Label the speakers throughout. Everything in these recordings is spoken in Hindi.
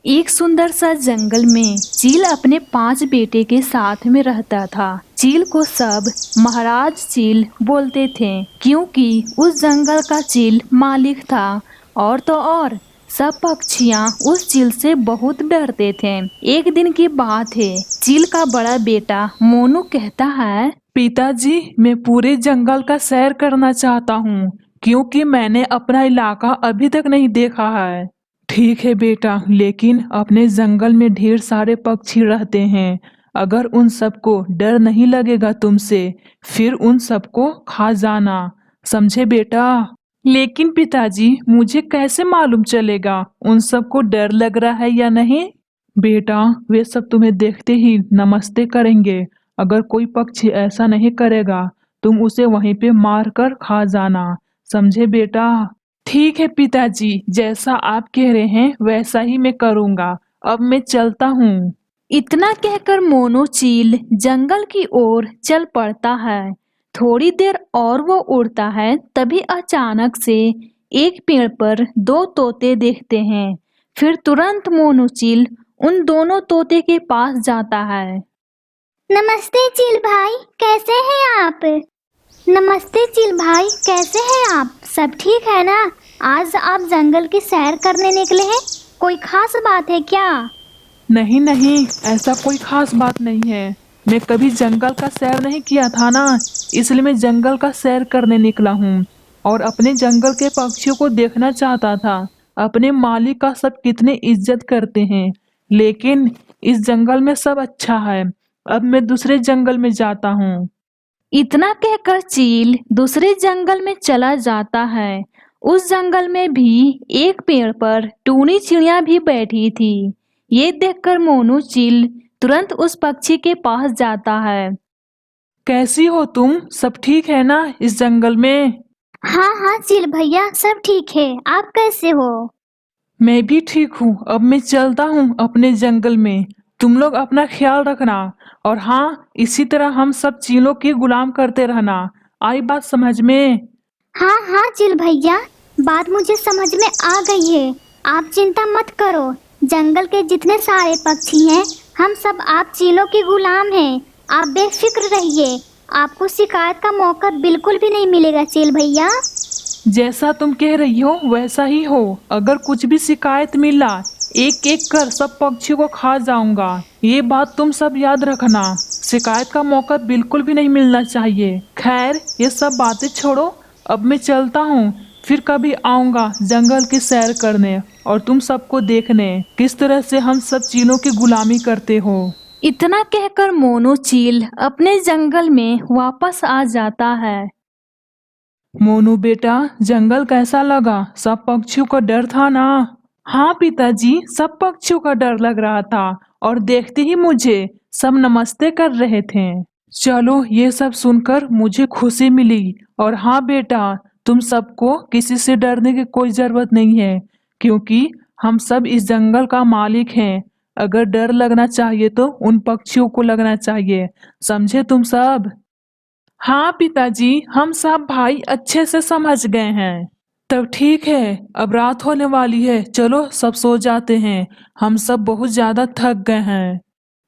Speaker 1: एक सुंदर सा जंगल में चील अपने 5 बेटे के साथ में रहता था। चील को सब महाराज चील बोलते थे क्योंकि उस जंगल का चील मालिक था। और तो और सब पक्षियां उस चील से बहुत डरते थे। एक दिन की बात है, चील का बड़ा बेटा मोनू कहता है,
Speaker 2: पिताजी, मैं पूरे जंगल का सैर करना चाहता हूँ क्योंकि मैंने अपना इलाका अभी तक नहीं देखा है। ठीक है बेटा, लेकिन अपने जंगल में ढेर सारे पक्षी रहते हैं। अगर उन सबको डर नहीं लगेगा तुमसे, फिर उन सबको खा जाना। समझे बेटा? लेकिन पिताजी, मुझे कैसे मालूम चलेगा उन सबको डर लग रहा है या नहीं? बेटा, वे सब तुम्हें देखते ही नमस्ते करेंगे। अगर कोई पक्षी ऐसा नहीं करेगा, तुम उसे वहीं पे मार कर खा जाना। समझे बेटा? ठीक है पिताजी, जैसा आप कह रहे हैं वैसा ही मैं करूँगा। अब मैं चलता हूँ।
Speaker 1: इतना कहकर मोनू चील जंगल की ओर चल पड़ता है। थोड़ी देर और वो उड़ता है, तभी अचानक से एक पेड़ पर 2 तोते देखते हैं। फिर तुरंत मोनू चील उन दोनों तोते के पास जाता है।
Speaker 3: नमस्ते चील भाई, कैसे हैं आप? नमस्ते चील भाई, कैसे हैं आप? सब ठीक है ना? आज आप जंगल की सैर करने निकले हैं, कोई खास बात है क्या?
Speaker 2: नहीं नहीं, ऐसा कोई खास बात नहीं है। मैं कभी जंगल का सैर नहीं किया था ना, इसलिए मैं जंगल का सैर करने निकला हूँ और अपने जंगल के पक्षियों को देखना चाहता था। अपने मालिक का सब कितने इज्जत करते हैं, लेकिन इस जंगल में सब अच्छा है। अब मैं दूसरे जंगल में जाता हूँ।
Speaker 1: इतना कहकर चील दूसरे जंगल में चला जाता है। उस जंगल में भी एक पेड़ पर टूनी चिड़िया भी बैठी थी। ये देखकर मोनू चील तुरंत उस पक्षी के पास जाता है।
Speaker 2: कैसी हो तुम? सब ठीक है ना इस जंगल में?
Speaker 3: हाँ हाँ चील भैया, सब ठीक है। आप कैसे हो?
Speaker 2: मैं भी ठीक हूँ। अब मैं चलता हूँ अपने जंगल में। तुम लोग अपना ख्याल रखना। और हाँ, इसी तरह हम सब चीलों की गुलाम करते रहना। आई बात समझ में?
Speaker 3: हाँ हाँ चील भैया, बात मुझे समझ में आ गई है। आप चिंता मत करो, जंगल के जितने सारे पक्षी हैं, हम सब आप चीलों के गुलाम हैं। आप बेफिक्र रहिए, आपको शिकायत का मौका बिल्कुल भी नहीं मिलेगा चील भैया।
Speaker 2: जैसा तुम कह रही हो वैसा ही हो। अगर कुछ भी शिकायत मिला, एक एक कर सब पक्षियों को खा जाऊंगा। ये बात तुम सब याद रखना। शिकायत का मौका बिल्कुल भी नहीं मिलना चाहिए। खैर, ये सब बातें छोड़ो, अब मैं चलता हूँ। फिर कभी आऊंगा जंगल की सैर करने और तुम सबको देखने किस तरह से हम सब चीलों की गुलामी करते हो।
Speaker 1: इतना कहकर मोनू चील अपने जंगल में वापस आ जाता है।
Speaker 2: मोनू बेटा, जंगल कैसा लगा? सब पक्षियों का डर था ना? हाँ पिताजी, सब पक्षियों का डर लग रहा था और देखते ही मुझे सब नमस्ते कर रहे थे। चलो, ये सब सुनकर मुझे खुशी मिली। और हाँ बेटा, तुम सबको किसी से डरने की कोई जरूरत नहीं है क्योंकि हम सब इस जंगल का मालिक हैं। अगर डर लगना चाहिए तो उन पक्षियों को लगना चाहिए। समझे तुम सब? हाँ पिताजी, हम सब भाई अच्छे से समझ गए हैं। तब ठीक है, अब रात होने वाली है, चलो सब सो जाते हैं। हम सब बहुत ज्यादा थक गए हैं।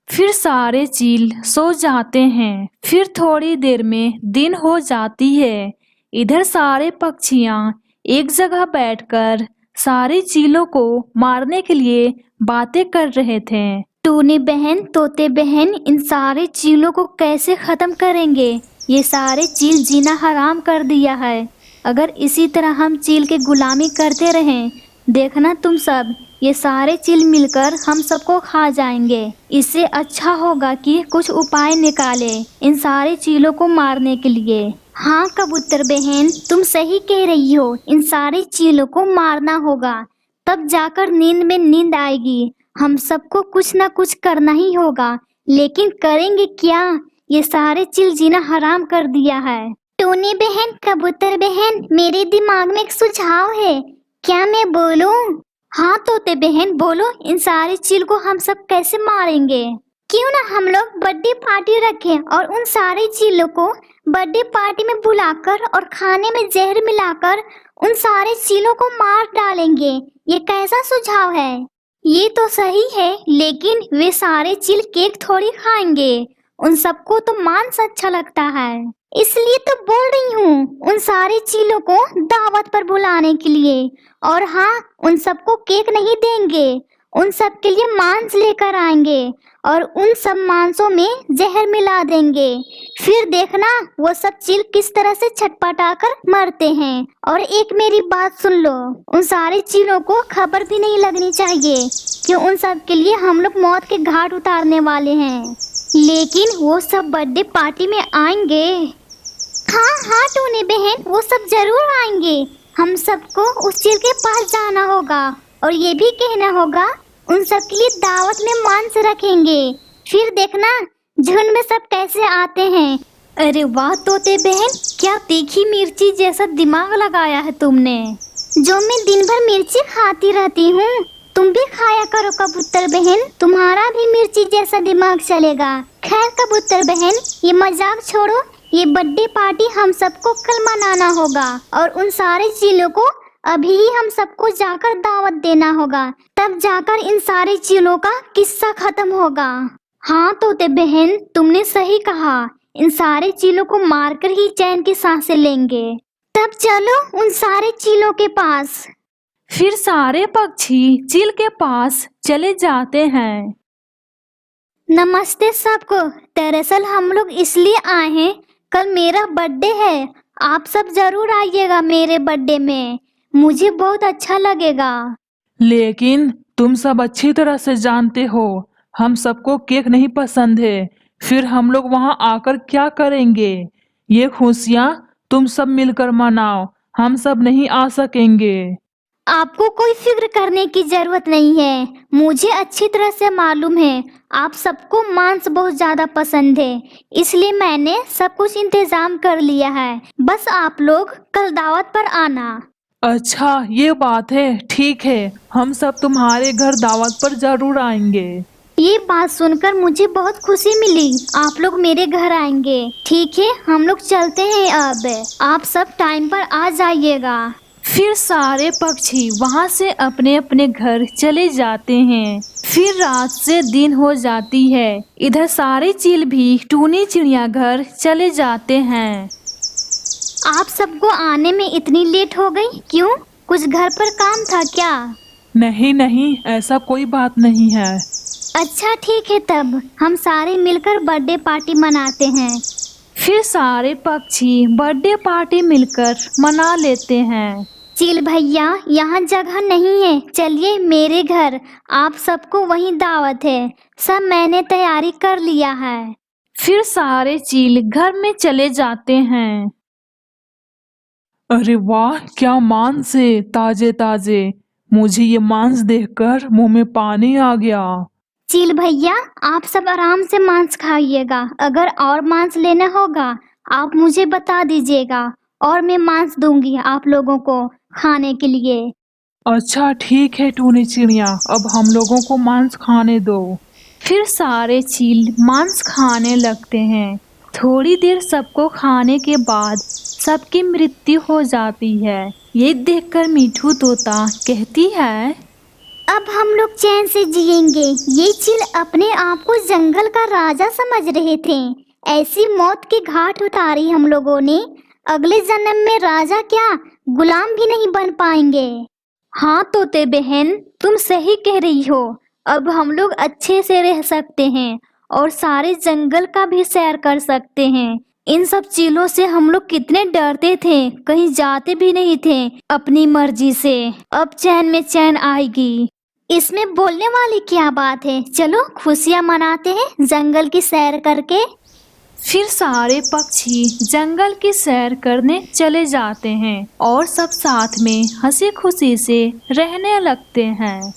Speaker 1: फिर सारे चील सो जाते हैं। फिर थोड़ी देर में दिन हो जाती है। इधर सारे पक्षियां एक जगह बैठकर सारे चीलों को मारने के लिए बातें कर रहे थे।
Speaker 3: टूनी बहन, तोते बहन, इन सारे चीलों को कैसे खत्म करेंगे? ये सारे चील जीना हराम कर दिया है। अगर इसी तरह हम चील की गुलामी करते रहें, देखना तुम सब, ये सारे चील मिलकर हम सबको खा जाएंगे। इससे अच्छा होगा कि कुछ उपाय निकाले इन सारे चीलों को मारने के लिए। हाँ कबूतर बहन, तुम सही कह रही हो, इन सारे चीलों को मारना होगा, तब जाकर नींद में नींद आएगी। हम सबको कुछ ना कुछ करना ही होगा, लेकिन करेंगे क्या? ये सारे चील जीना हराम कर दिया है। टूनी बहन, कबूतर बहन, मेरे दिमाग में एक सुझाव है, क्या मैं बोलूं? हाँ तोते बहन बोलो, इन सारे चील को हम सब कैसे मारेंगे? क्यों ना हम लोग बर्थडे पार्टी रखें और उन सारे चीलों को बर्थडे पार्टी में बुलाकर और खाने में जहर मिलाकर उन सारे चीलों को मार डालेंगे। ये कैसा सुझाव है? ये तो सही है, लेकिन वे सारे चील केक थोड़ी खाएंगे। उन सबको तो मांस अच्छा लगता है, इसलिए तो बोल रही हूँ उन सारे चीलों को दावत पर बुलाने के लिए। और हाँ, उन सबको केक नहीं देंगे, उन सब के लिए मांस लेकर आएंगे और उन सब मांसों में जहर मिला देंगे। फिर देखना वो सब चील किस तरह से छटपटाकर मरते हैं। और एक मेरी बात सुन लो, उन सारे चीलों को खबर भी नहीं लगनी चाहिए कि उन सब के लिए हम लोग मौत के घाट उतारने वाले हैं। लेकिन वो सब बर्थडे पार्टी में आएंगे। हाँ हाँ टूनी बहन, वो सब जरूर आएंगे। हम सबको उस चील के पास जाना होगा और ये भी कहना होगा उन सब के लिए दावत में मांस रखेंगे। फिर देखना झुंड में सब कैसे आते हैं। अरे वाह तोते बहन, क्या तीखी मिर्ची जैसा दिमाग लगाया है तुमने। जो मैं दिन भर मिर्ची खाती रहती हूँ, तुम भी खाया करो कबूतर बहन, तुम्हारा भी मिर्ची जैसा दिमाग चलेगा। खैर कबूतर बहन, ये मजाक छोड़ो, ये बर्थडे पार्टी हम सबको कल मनाना होगा और उन सारे चीलों को अभी ही हम सबको जाकर दावत देना होगा। तब जाकर इन सारे चीलों का किस्सा खत्म होगा। हाँ तोते बहन, तुमने सही कहा, इन सारे चीलों को मारकर ही चैन की सांसें लेंगे। तब चलो उन सारे चीलों के पास।
Speaker 1: फिर सारे पक्षी चील के पास चले जाते हैं।
Speaker 3: नमस्ते सबको। दरअसल हम लोग इसलिए आए हैं, कल मेरा बर्थडे है। आप सब जरूर आइएगा मेरे बर्थडे में, मुझे बहुत अच्छा लगेगा।
Speaker 2: लेकिन तुम सब अच्छी तरह से जानते हो हम सबको केक नहीं पसंद है। फिर हम लोग वहाँ आकर क्या करेंगे? ये खुशियाँ तुम सब मिलकर मनाओ, हम सब नहीं आ सकेंगे।
Speaker 3: आपको कोई फिक्र करने की जरूरत नहीं है, मुझे अच्छी तरह से मालूम है आप सबको मांस बहुत ज्यादा पसंद है, इसलिए मैंने सब कुछ इंतजाम कर लिया है। बस आप लोग कल दावत पर आना।
Speaker 2: अच्छा ये बात है, ठीक है, हम सब तुम्हारे घर दावत पर जरूर आएंगे।
Speaker 3: ये बात सुनकर मुझे बहुत खुशी मिली, आप लोग मेरे घर आएंगे। ठीक है, हम लोग चलते हैं अब, आप सब टाइम पर आ जाइएगा।
Speaker 1: फिर सारे पक्षी वहां से अपने अपने घर चले जाते हैं। फिर रात से दिन हो जाती है। इधर सारे चील भी टूनी चिड़िया घर चले जाते हैं।
Speaker 3: आप सबको आने में इतनी लेट हो गई क्यों? कुछ घर पर काम था क्या?
Speaker 2: नहीं नहीं, ऐसा कोई बात नहीं है।
Speaker 3: अच्छा ठीक है, तब हम सारे मिलकर बर्थडे पार्टी मनाते हैं।
Speaker 1: फिर सारे पक्षी बर्थडे पार्टी मिलकर मना लेते हैं।
Speaker 3: चील भैया, यहाँ जगह नहीं है, चलिए मेरे घर, आप सबको वहीं दावत है, सब मैंने तैयारी कर लिया है।
Speaker 1: फिर सारे चील घर में चले जाते हैं।
Speaker 2: अरे वाह, क्या मांस है, ताजे ताजे। मुझे ये मांस देखकर मुंह में पानी आ गया।
Speaker 3: चील भैया, आप सब आराम से मांस खाइएगा, अगर और मांस लेना होगा आप मुझे बता दीजिएगा और मैं मांस दूंगी आप लोगों को खाने के लिए।
Speaker 2: अच्छा ठीक है टूनी चिड़िया, अब हम लोगों को मांस खाने दो।
Speaker 1: फिर सारे चील मांस खाने लगते हैं। थोड़ी देर सबको खाने के बाद सबकी मृत्यु हो जाती है। ये देखकर मिठू तोता कहती है,
Speaker 3: अब हम लोग चैन से जिएंगे। ये चील अपने आप को जंगल का राजा समझ रहे थे, ऐसी मौत के घाट उतारी हम लोगों ने। अगले जन्म में राजा क्या, गुलाम भी नहीं बन पाएंगे।
Speaker 1: हाँ तोते बहन, तुम सही कह रही हो। अब हम लोग अच्छे से रह सकते हैं और सारे जंगल का भी सैर कर सकते हैं। इन सब चीलों से हम लोग कितने डरते थे, कहीं जाते भी नहीं थे अपनी मर्जी से। अब चैन में चैन आएगी।
Speaker 3: इसमें बोलने वाली क्या बात है, चलो खुशियाँ मनाते हैं जंगल की सैर करके।
Speaker 1: फिर सारे पक्षी जंगल की सैर करने चले जाते हैं और सब साथ में हंसी खुशी से रहने लगते हैं।